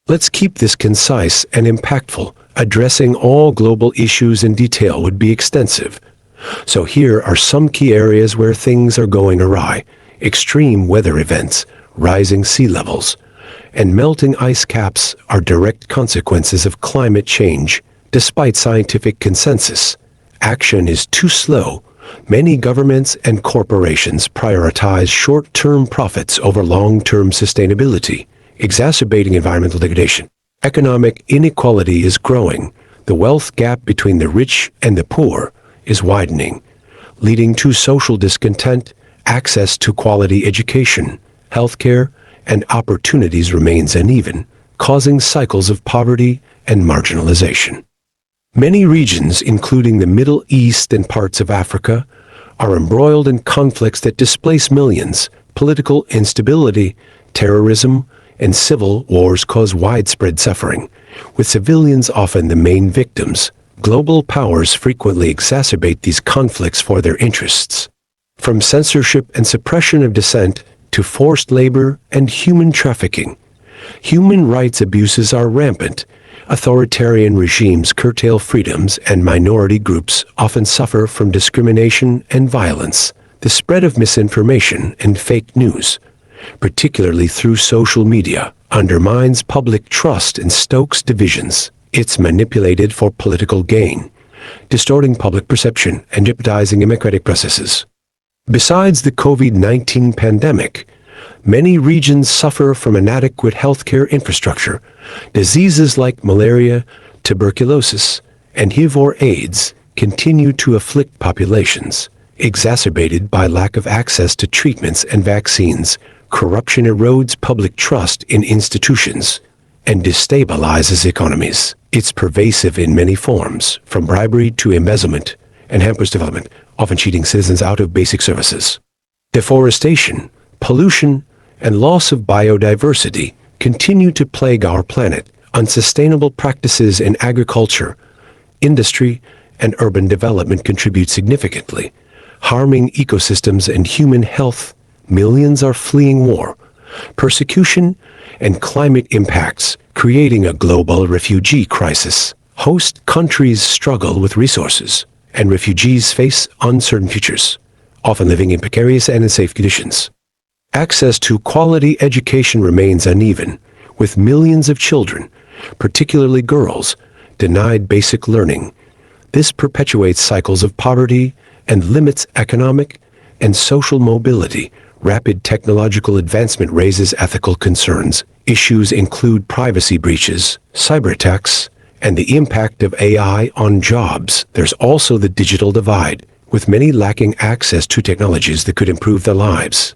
Let's keep this concise and impactful. Addressing all global issues in detail would be extensive. So here are some key areas where things are going awry. Extreme weather events, rising sea levels, and melting ice caps are direct consequences of climate change. Despite scientific consensus, action is too slow. Many governments and corporations prioritize short-term profits over long-term sustainability, exacerbating environmental degradation. Economic inequality is growing. The wealth gap between the rich and the poor is widening, leading to social discontent. Access to quality education, healthcare, and opportunities remains uneven, causing cycles of poverty and marginalization. Many regions, including the Middle East and parts of Africa, are embroiled in conflicts that displace millions. Political instability, terrorism, and civil wars cause widespread suffering, with civilians often the main victims. Global powers frequently exacerbate these conflicts for their interests. From censorship and suppression of dissent to forced labor and human trafficking, human rights abuses are rampant. Authoritarian regimes curtail freedoms, and minority groups often suffer from discrimination and violence. The spread of misinformation and fake news, particularly through social media, undermines public trust and stokes divisions. It's manipulated for political gain, distorting public perception and jeopardizing democratic processes. Besides the COVID-19 pandemic, many regions suffer from inadequate healthcare infrastructure. Diseases like malaria, tuberculosis, and HIV or AIDS continue to afflict populations, exacerbated by lack of access to treatments and vaccines. Corruption erodes public trust in institutions and destabilizes economies. It's pervasive in many forms, from bribery to embezzlement, and hampers development, often cheating citizens out of basic services. Deforestation, pollution, and loss of biodiversity continue to plague our planet. Unsustainable practices in agriculture, industry, and urban development contribute significantly, harming ecosystems and human health. Millions are fleeing war, persecution, and climate impacts, creating a global refugee crisis. Host countries struggle with resources, and refugees face uncertain futures, often living in precarious and unsafe conditions. Access to quality education remains uneven, with millions of children, particularly girls, denied basic learning. This perpetuates cycles of poverty and limits economic and social mobility. Rapid technological advancement raises ethical concerns. Issues include privacy breaches, cyber attacks, and the impact of AI on jobs. There's also the digital divide, with many lacking access to technologies that could improve their lives.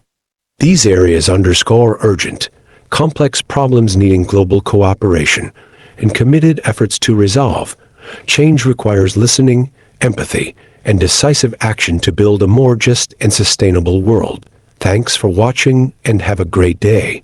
These areas underscore urgent, complex problems needing global cooperation and committed efforts to resolve. Change requires listening, empathy, and decisive action to build a more just and sustainable world. Thanks for watching and have a great day.